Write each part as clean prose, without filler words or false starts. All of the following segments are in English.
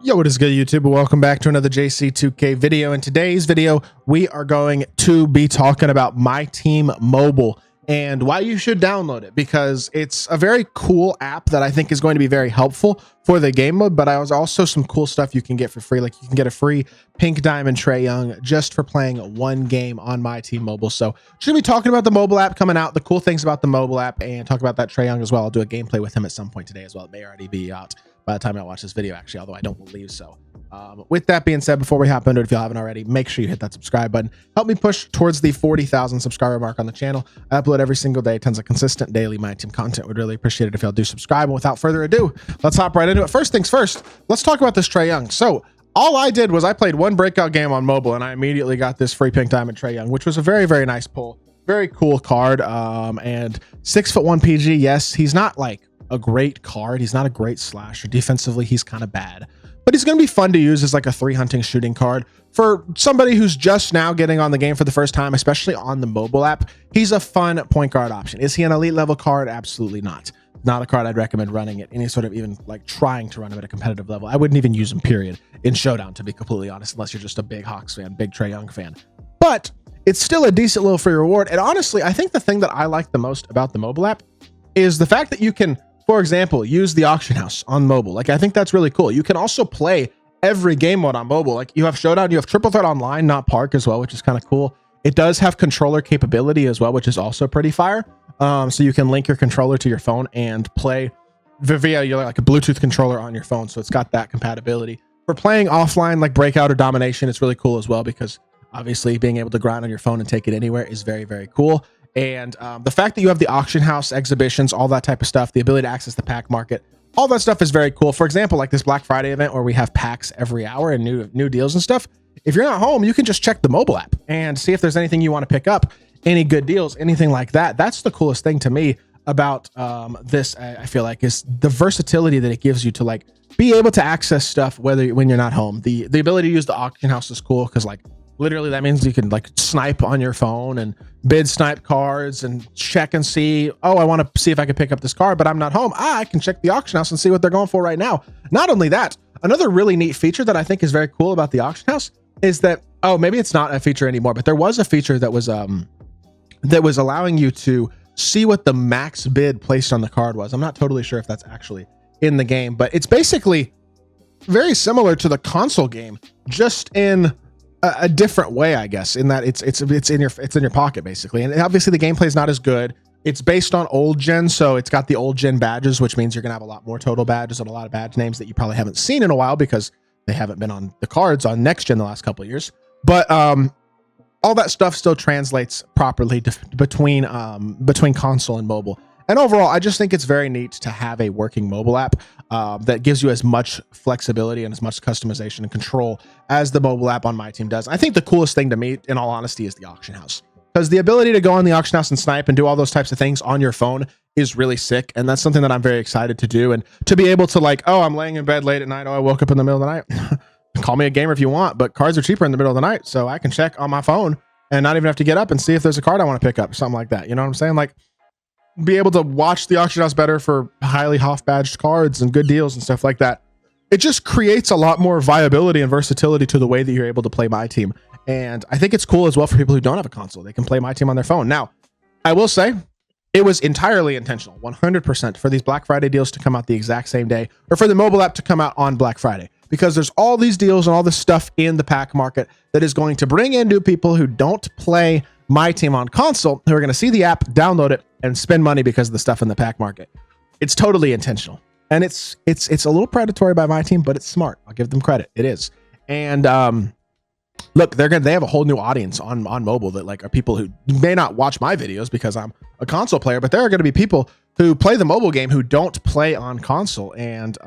Yo, what is good, YouTube? Welcome back to another JC2K video. In today's video, we are going to be talking about MyTEAM Mobile and why you should download it, because it's a very cool app that I think is going to be very helpful for the game mode, but there's also some cool stuff you can get for free. Like you can get a free Pink Diamond TRAE Young just for playing one game on MyTEAM Mobile. So should be talking about the mobile app coming out, the cool things about the mobile app, and talk about that TRAE Young as well. I'll do a gameplay with him at some point today as well. It may already be out by the time I watch this video, actually, although I don't believe so. With that being said, before we hop into it, if you haven't already, make sure you hit that subscribe button. Help me push towards the 40,000 subscriber mark on the channel. I upload every single day, tons of consistent daily MyTEAM content. Would really appreciate it if y'all do subscribe. And without further ado, let's hop right into it. First things first, let's talk about this TRAE Young. So all I did was I played one breakout game on mobile, and I immediately got this free Pink Diamond TRAE Young, which was a very, very nice pull. Very cool card. And 6'1" PG. Yes, he's not like a great card. He's not a great slasher. Defensively, he's kind of bad, but he's going to be fun to use as like a 3 hunting shooting card for somebody who's just now getting on the game for the first time, especially on the mobile app. He's a fun point guard option. Is he an elite level card? Absolutely not. Not a card I'd recommend running at any sort of, even like trying to run him at a competitive level. I wouldn't even use him, period, in Showdown, to be completely honest, unless you're just a big Hawks fan, big TRAE Young fan. But it's still a decent little free reward. And honestly, I think the thing that I like the most about the mobile app is the fact that you can, for example, use the auction house on mobile. Like, I think that's really cool. You can also play every game mode on mobile. Like, you have Showdown, you have Triple Threat Online, not Park as well, which is kind of cool. It does have controller capability as well, which is also pretty fire. So you can link your controller to your phone and play via your like a Bluetooth controller on your phone. So it's got that compatibility. For playing offline like Breakout or Domination, it's really cool as well, because obviously being able to grind on your phone and take it anywhere is very, very cool. And the fact that you have the auction house, exhibitions, all that type of stuff, the ability to access the pack market, all that stuff is very cool. For example, like this Black Friday event where we have packs every hour and new deals and stuff. If you're not home, you can just check the mobile app and see if there's anything you want to pick up, any good deals, anything like that. That's the coolest thing to me about this, I feel like, is the versatility that it gives you to like be able to access stuff when you're not home. The ability to use the auction house is cool, because like literally that means you can like snipe on your phone and bid snipe cards and check and see, oh, I want to see if I can pick up this card, but I'm not home. I can check the auction house and see what they're going for right now. Not only that, another really neat feature that I think is very cool about the auction house is that, oh, maybe it's not a feature anymore, but there was a feature that was allowing you to see what the max bid placed on the card was. I'm not totally sure if that's actually in the game, but it's basically very similar to the console game, just in a different way, I guess, in that it's in your pocket basically. And obviously the gameplay is not as good. It's based on old gen, so it's got the old gen badges, which means you're gonna have a lot more total badges and a lot of badge names that you probably haven't seen in a while because they haven't been on the cards on next gen the last couple of years. But all that stuff still translates properly between console and mobile. And overall, I just think it's very neat to have a working mobile app that gives you as much flexibility and as much customization and control as the mobile app on MyTEAM does. I think the coolest thing to me, in all honesty, is the auction house, because the ability to go on the auction house and snipe and do all those types of things on your phone is really sick. And that's something that I'm very excited to do. And to be able to like, oh, I'm laying in bed late at night. Oh, I woke up in the middle of the night. Call me a gamer if you want, but cards are cheaper in the middle of the night. So I can check on my phone and not even have to get up and see if there's a card I want to pick up, something like that. You know what I'm saying? Like, be able to watch the auction house better for highly Hoff badged cards and good deals and stuff like that. It just creates a lot more viability and versatility to the way that you're able to play MyTEAM. And I think it's cool as well for people who don't have a console. They can play MyTEAM on their phone. Now, I will say it was entirely intentional, 100%, for these Black Friday deals to come out the exact same day, or for the mobile app to come out on Black Friday, because there's all these deals and all this stuff in the pack market that is going to bring in new people who don't play MyTEAM on console, who are going to see the app, download it, and spend money because of the stuff in the pack market. It's totally intentional, and it's a little predatory by MyTEAM, but it's smart. I'll give them credit. It is. And look, they have a whole new audience on mobile that like are people who may not watch my videos because I'm a console player, but there are going to be people who play the mobile game who don't play on console. And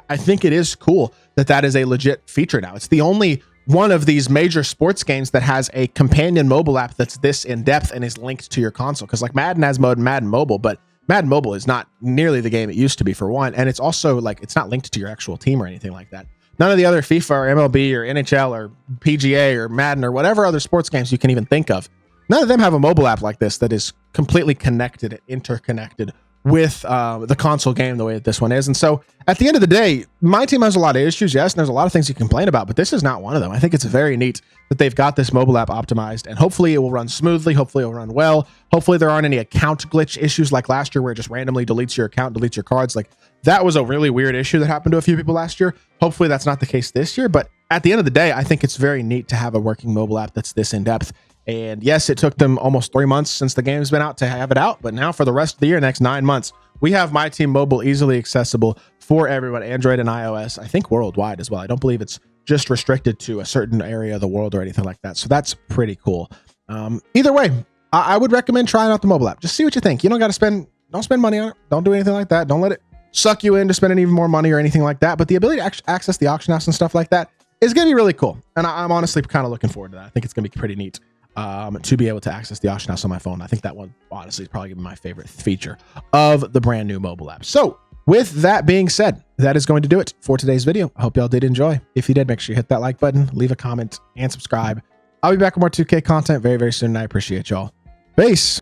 I think it is cool that that is a legit feature now. It's the only one of these major sports games that has a companion mobile app that's this in depth and is linked to your console. Because like Madden has Madden Mobile, but Madden Mobile is not nearly the game it used to be, for one. And it's also like, it's not linked to your actual team or anything like that. None of the other FIFA or MLB or NHL or PGA or Madden or whatever other sports games you can even think of, none of them have a mobile app like this that is completely connected and interconnected with the console game the way that this one is. And so at the end of the day, my team has a lot of issues, yes, and there's a lot of things you complain about, but this is not one of them. I think it's very neat that they've got this mobile app optimized, and hopefully it will run smoothly. Hopefully it will run well. Hopefully there aren't any account glitch issues like last year where it just randomly deletes your account, deletes your cards. Like that was a really weird issue that happened to a few people last year. Hopefully that's not the case this year, but at the end of the day, I think it's very neat to have a working mobile app that's this in-depth. And yes, it took them almost 3 months since the game's been out to have it out, but now for the rest of the year, next 9 months, we have MyTEAM Mobile easily accessible for everyone, Android and iOS, I think worldwide as well. I don't believe it's just restricted to a certain area of the world or anything like that. So that's pretty cool. Either way, I would recommend trying out the mobile app. Just see what you think. You don't got to don't spend money on it. Don't do anything like that. Don't let it suck you into spending even more money or anything like that. But the ability to access the auction house and stuff like that is going to be really cool. And I'm honestly kind of looking forward to that. I think it's going to be pretty neat to be able to access the auction house on my phone. I think that one honestly is probably gonna be my favorite feature of the brand new mobile app. So with that being said, that is going to do it for today's video. I hope y'all did enjoy. If you did, make sure you hit that like button, leave a comment, and subscribe. I'll be back with more 2K content very, very soon, and I appreciate y'all. Peace.